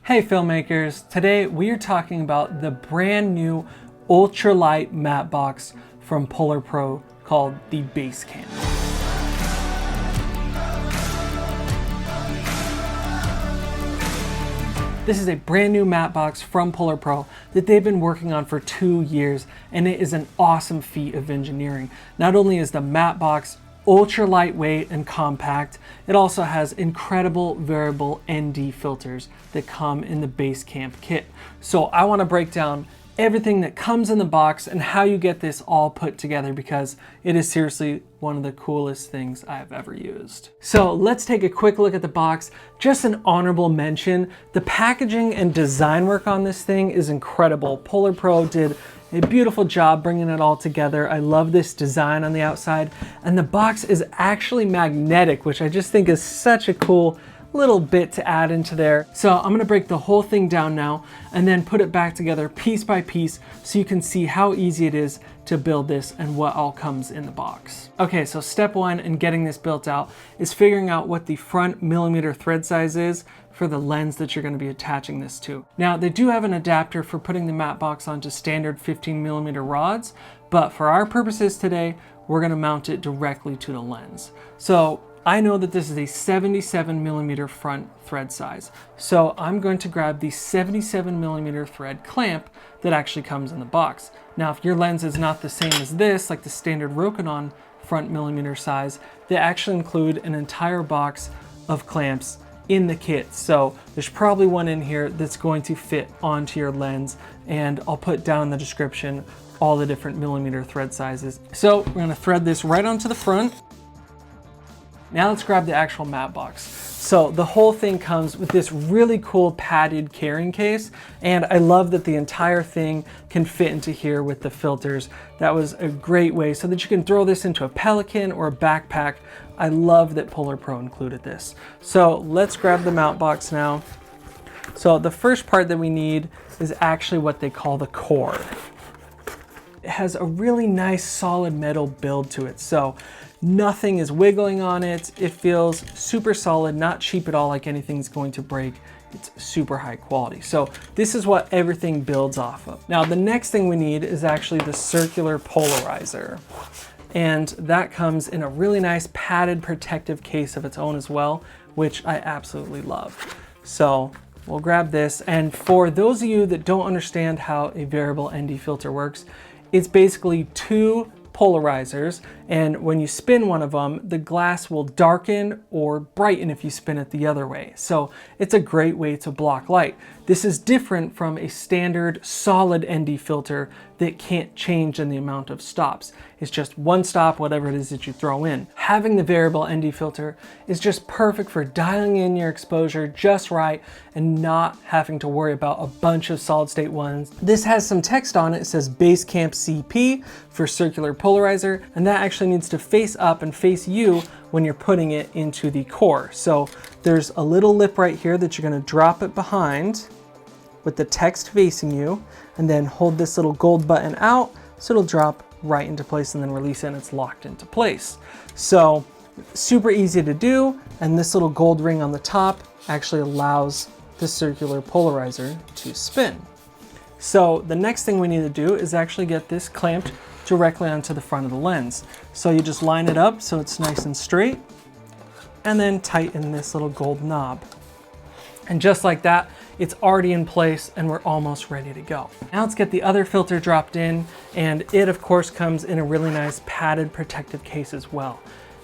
Hey filmmakers, today we are talking about the brand new ultralight matte box from PolarPro called the Basecamp. This is a brand new matte box from PolarPro that they've been working on for 2 years, and it is an awesome feat of engineering. Not only is the matte box ultra lightweight and compact, it also has incredible variable ND filters that come in the Basecamp kit. So I want to break down everything that comes in the box and how you get this all put together, because it is seriously one of the coolest things I've ever used. So let's take a quick look at the box. Just an honorable mention, the packaging and design work on this thing is incredible. PolarPro did a beautiful job bringing it all together. I love this design on the outside, and the box is actually magnetic, which I just think is such a cool little bit to add into there. So I'm gonna break the whole thing down now and then put it back together piece by piece so you can see how easy it is to build this and what all comes in the box. Okay, so step one in getting this built out is figuring out what the front millimeter thread size is for the lens that you're going to be attaching this to. Now, they do have an adapter for putting the matte box onto standard 15mm rods, but for our purposes today, we're going to mount it directly to the lens. So I know that this is a 77mm front thread size, so I'm going to grab the 77mm thread clamp that actually comes in the box. Now, if your lens is not the same as this, like the standard Ronin front millimeter size, they actually include an entire box of clamps in the kit. So there's probably one in here that's going to fit onto your lens, and I'll put down in the description all the different millimeter thread sizes. So we're gonna thread this right onto the front. Now let's grab the actual matte box. So the whole thing comes with this really cool padded carrying case, and I love that the entire thing can fit into here with the filters. That was a great way so that you can throw this into a Pelican or a backpack. I love that PolarPro included this. So let's grab the mount box now. So the first part that we need is actually what they call the core. It has a really nice solid metal build to it, so nothing is wiggling on it. It feels super solid, not cheap at all, like anything's going to break. It's super high quality. So this is what everything builds off of. Now the next thing we need is actually the circular polarizer. And that comes in a really nice padded protective case of its own as well, which I absolutely love. So we'll grab this. And for those of you that don't understand how a variable ND filter works, it's basically two polarizers, and when you spin one of them, the glass will darken or brighten if you spin it the other way. So it's a great way to block light. This is different from a standard solid ND filter that can't change in the amount of stops. It's just one stop, whatever it is that you throw in. Having the variable ND filter is just perfect for dialing in your exposure just right and not having to worry about a bunch of solid state ones. This has some text on it. It says Basecamp CP for circular polarizer, and that actually needs to face up and face you when you're putting it into the core. So there's a little lip right here that you're going to drop it behind with the text facing you, and then hold this little gold button out so it'll drop right into place, and then release it and it's locked into place. So super easy to do, and this little gold ring on the top actually allows the circular polarizer to spin. So the next thing we need to do is actually get this clamped directly onto the front of the lens. So you just line it up so it's nice and straight, and then tighten this little gold knob. And just like that, it's already in place and we're almost ready to go. Now let's get the other filter dropped in, and it of course comes in a really nice padded protective case as well.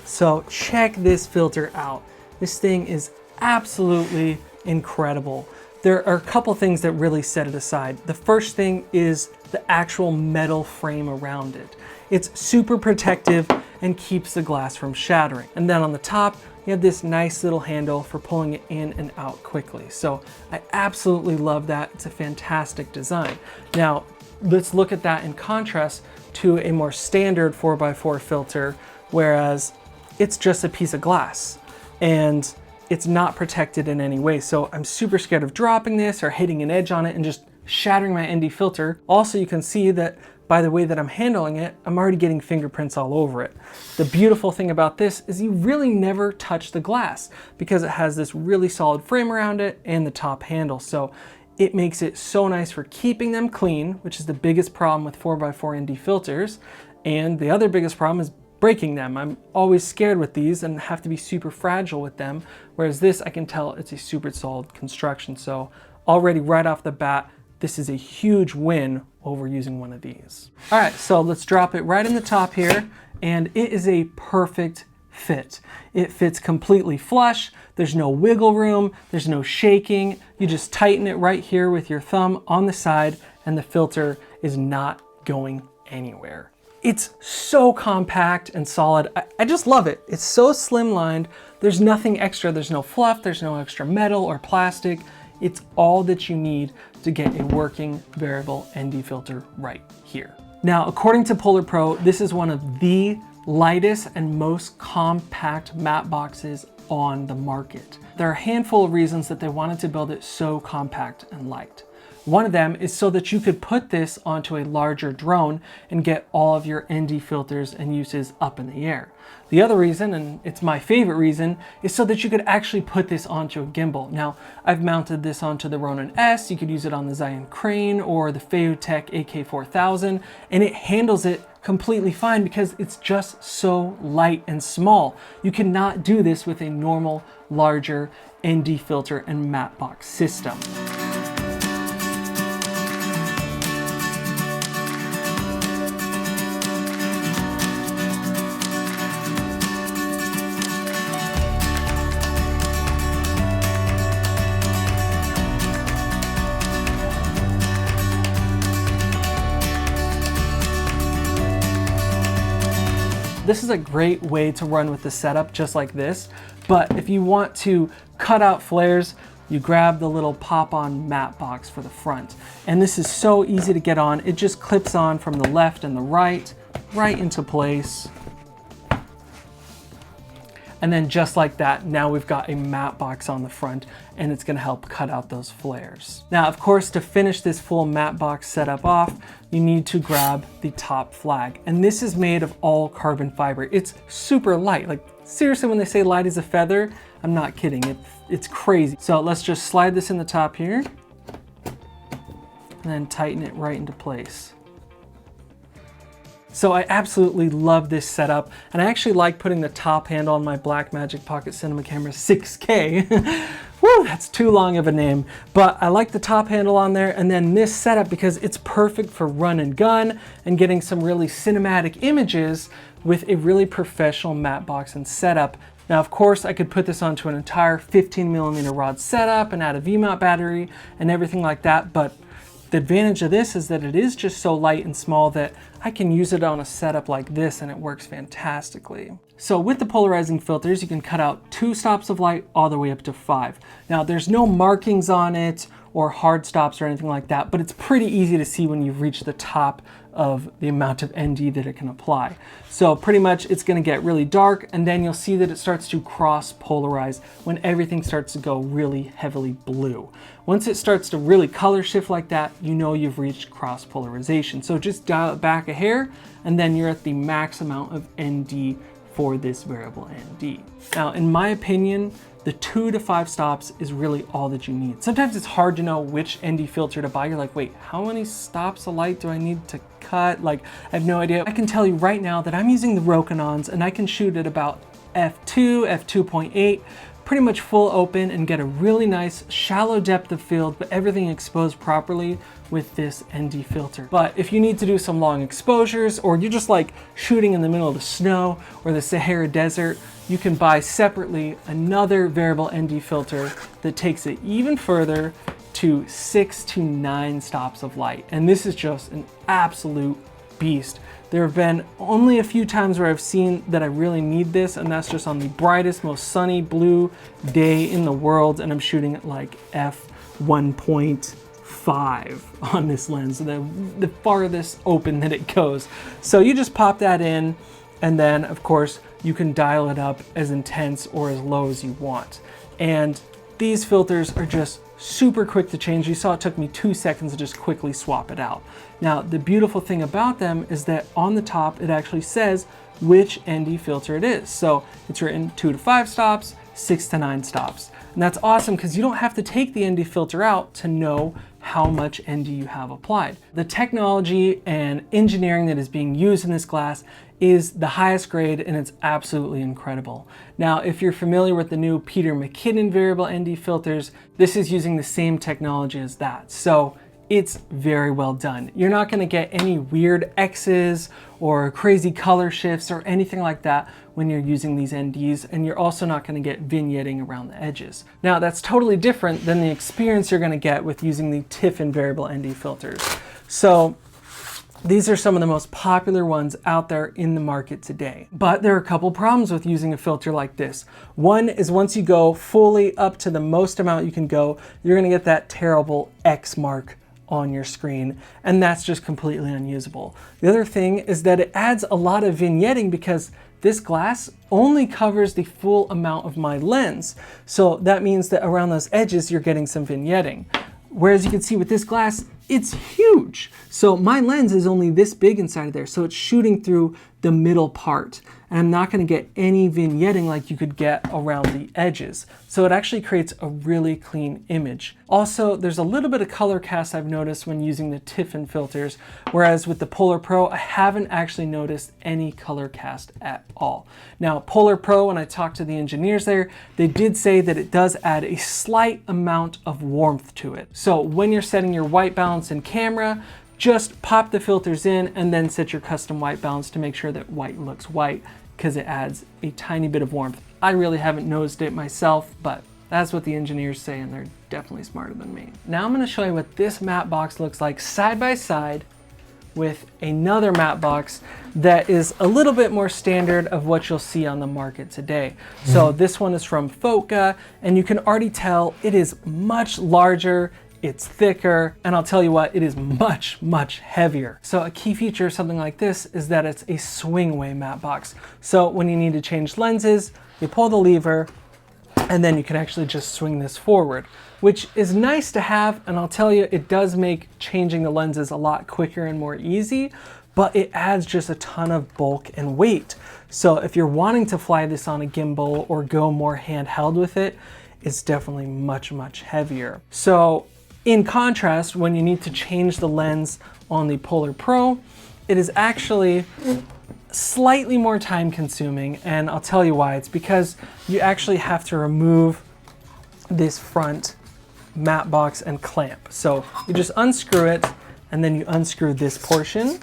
So check this filter out. This thing is absolutely incredible. There are a couple things that really set it aside. The first thing is the actual metal frame around it. It's super protective and keeps the glass from shattering. And then on the top, you have this nice little handle for pulling it in and out quickly. So I absolutely love that. It's a fantastic design. Now, let's look at that in contrast to a more standard 4x4 filter, whereas it's just a piece of glass and it's not protected in any way. So I'm super scared of dropping this or hitting an edge on it and just shattering my ND filter. Also, you can see that by the way that I'm handling it, I'm already getting fingerprints all over it. The beautiful thing about this is you really never touch the glass because it has this really solid frame around it and the top handle. So it makes it so nice for keeping them clean, which is the biggest problem with 4x4 ND filters. And the other biggest problem is breaking them. I'm always scared with these and have to be super fragile with them. Whereas this, I can tell it's a super solid construction. So already right off the bat, this is a huge win over using one of these. All right, so let's drop it right in the top here, and it is a perfect fit. It fits completely flush. There's no wiggle room. There's no shaking. You just tighten it right here with your thumb on the side, and the filter is not going anywhere. It's so compact and solid. I just love it. It's so slimlined. There's nothing extra. There's no fluff. There's no extra metal or plastic. It's all that you need to get a working variable ND filter right here. Now, according to PolarPro, this is one of the lightest and most compact matte boxes on the market. There are a handful of reasons that they wanted to build it so compact and light. One of them is so that you could put this onto a larger drone and get all of your ND filters and uses up in the air. The other reason, and it's my favorite reason, is so that you could actually put this onto a gimbal. Now, I've mounted this onto the Ronin S. You could use it on the Zion Crane or the Feotech AK4000, and it handles it completely fine because it's just so light and small. You cannot do this with a normal, larger ND filter and matte box system. This is a great way to run with the setup just like this, but if you want to cut out flares, you grab the little pop-on matte box for the front. And this is so easy to get on. It just clips on from the left and the right into place. And then just like that, now we've got a matte box on the front, and it's gonna help cut out those flares. Now, of course, to finish this full matte box setup off, you need to grab the top flag. And this is made of all carbon fiber. It's super light. Like, seriously, when they say light as a feather, I'm not kidding. It's crazy. So let's just slide this in the top here, and then tighten it right into place. So I absolutely love this setup, and I actually like putting the top handle on my Blackmagic Pocket Cinema Camera 6K. Woo, that's too long of a name, but I like the top handle on there, and then this setup because it's perfect for run and gun and getting some really cinematic images with a really professional matte box and setup. Now, of course, I could put this onto an entire 15mm rod setup and add a V-mount battery and everything like that, but the advantage of this is that it is just so light and small that I can use it on a setup like this and it works fantastically. So with the polarizing filters, you can cut out 2 stops of light all the way up to 5. Now, there's no markings on it or hard stops or anything like that, but it's pretty easy to see when you've reached the top of the amount of ND that it can apply. So pretty much it's gonna get really dark, and then you'll see that it starts to cross polarize when everything starts to go really heavily blue. Once it starts to really color shift like that, you know you've reached cross polarization. So just dial it back a hair, and then you're at the max amount of ND for this variable ND. Now, in my opinion, the 2 to 5 stops is really all that you need. Sometimes it's hard to know which ND filter to buy. You're like, wait, how many stops of light do I need to cut? Like, I have no idea. I can tell you right now that I'm using the Rokinons, and I can shoot at about f2, f2.8, pretty much full open, and get a really nice shallow depth of field, but everything exposed properly with this ND filter. But if you need to do some long exposures, or you're just like shooting in the middle of the snow or the Sahara Desert, you can buy separately another variable ND filter that takes it even further to 6 to 9 stops of light. And this is just an absolute beast. There have been only a few times where I've seen that I really need this, and that's just on the brightest, most sunny blue day in the world, and I'm shooting at like f1.5 on this lens, the farthest open that it goes. So you just pop that in, and then of course you can dial it up as intense or as low as you want. And these filters are just super quick to change. You saw it took me 2 seconds to just quickly swap it out. Now, the beautiful thing about them is that on the top, it actually says which ND filter it is. So it's written 2 to 5 stops, 6 to 9 stops. And that's awesome because you don't have to take the ND filter out to know how much ND you have applied. The technology and engineering that is being used in this glass is the highest grade, and it's absolutely incredible. Now, if you're familiar with the new Peter McKinnon variable ND filters, this is using the same technology as that. So it's very well done. You're not gonna get any weird X's or crazy color shifts or anything like that when you're using these NDs, and you're also not gonna get vignetting around the edges. Now, that's totally different than the experience you're gonna get with using the Tiffen variable ND filters. So these are some of the most popular ones out there in the market today. But there are a couple problems with using a filter like this. One is once you go fully up to the most amount you can go, you're gonna get that terrible X mark on your screen, and that's just completely unusable. The other thing is that it adds a lot of vignetting because this glass only covers the full amount of my lens. So that means that around those edges, you're getting some vignetting. Whereas you can see with this glass, it's huge. So my lens is only this big inside of there, so it's shooting through the middle part. And I'm not gonna get any vignetting like you could get around the edges. So it actually creates a really clean image. Also, there's a little bit of color cast I've noticed when using the Tiffen filters, whereas with the PolarPro, I haven't actually noticed any color cast at all. Now, PolarPro, when I talked to the engineers there, they did say that it does add a slight amount of warmth to it. So when you're setting your white balance in camera, just pop the filters in and then set your custom white balance to make sure that white looks white, because it adds a tiny bit of warmth. I really haven't noticed it myself, but that's what the engineers say, and they're definitely smarter than me. Now I'm gonna show you what this matte box looks like side by side with another matte box that is a little bit more standard of what you'll see on the market today. So this one is from Foca, and you can already tell it is much larger, it's thicker, and I'll tell you what, it is much, much heavier. So a key feature of something like this is that it's a swing away matte box. So when you need to change lenses, you pull the lever, and then you can actually just swing this forward, which is nice to have, and I'll tell you, it does make changing the lenses a lot quicker and more easy, but it adds just a ton of bulk and weight. So if you're wanting to fly this on a gimbal or go more handheld with it, it's definitely much, much heavier. So in contrast, when you need to change the lens on the PolarPro, it is actually slightly more time consuming, and I'll tell you why. It's because you actually have to remove this front matte box and clamp. So you just unscrew it, and then you unscrew this portion,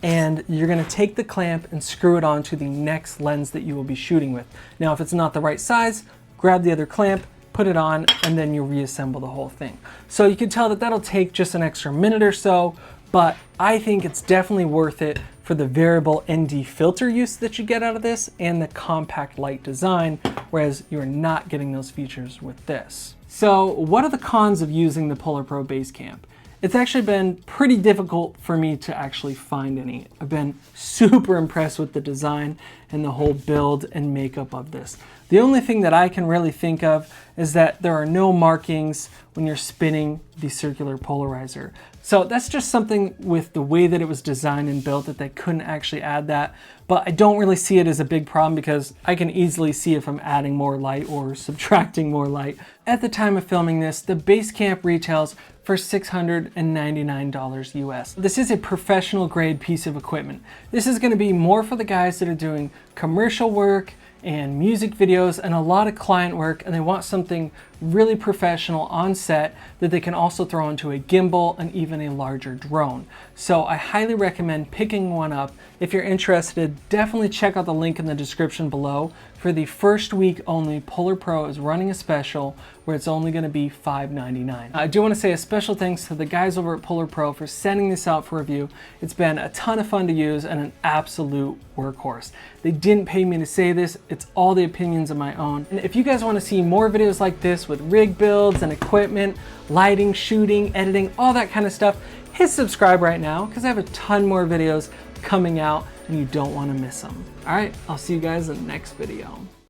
and you're gonna take the clamp and screw it onto the next lens that you will be shooting with. Now, if it's not the right size, grab the other clamp, put it on, and then you reassemble the whole thing. So you can tell that that'll take just an extra minute or so, but I think it's definitely worth it for the variable ND filter use that you get out of this and the compact light design, whereas you're not getting those features with this. So what are the cons of using the PolarPro Basecamp? It's actually been pretty difficult for me to actually find any. I've been super impressed with the design and the whole build and makeup of this. The only thing that I can really think of is that there are no markings when you're spinning the circular polarizer. So that's just something with the way that it was designed and built that they couldn't actually add that. But I don't really see it as a big problem because I can easily see if I'm adding more light or subtracting more light. At the time of filming this, the Basecamp retails for $699 US. This is a professional grade piece of equipment. This is going to be more for the guys that are doing commercial work and music videos and a lot of client work, and they want something really professional on set that they can also throw into a gimbal and even a larger drone. So I highly recommend picking one up. If you're interested, definitely check out the link in the description below. For the first week only, PolarPro is running a special where it's only going to be $5.99. I do want to say a special thanks to the guys over at PolarPro for sending this out for review. It's been a ton of fun to use and an absolute workhorse. They didn't pay me to say this, it's all the opinions of my own. And if you guys want to see more videos like this with rig builds and equipment, lighting, shooting, editing, all that kind of stuff, hit subscribe right now because I have a ton more videos coming out and you don't want to miss them. All right, I'll see you guys in the next video.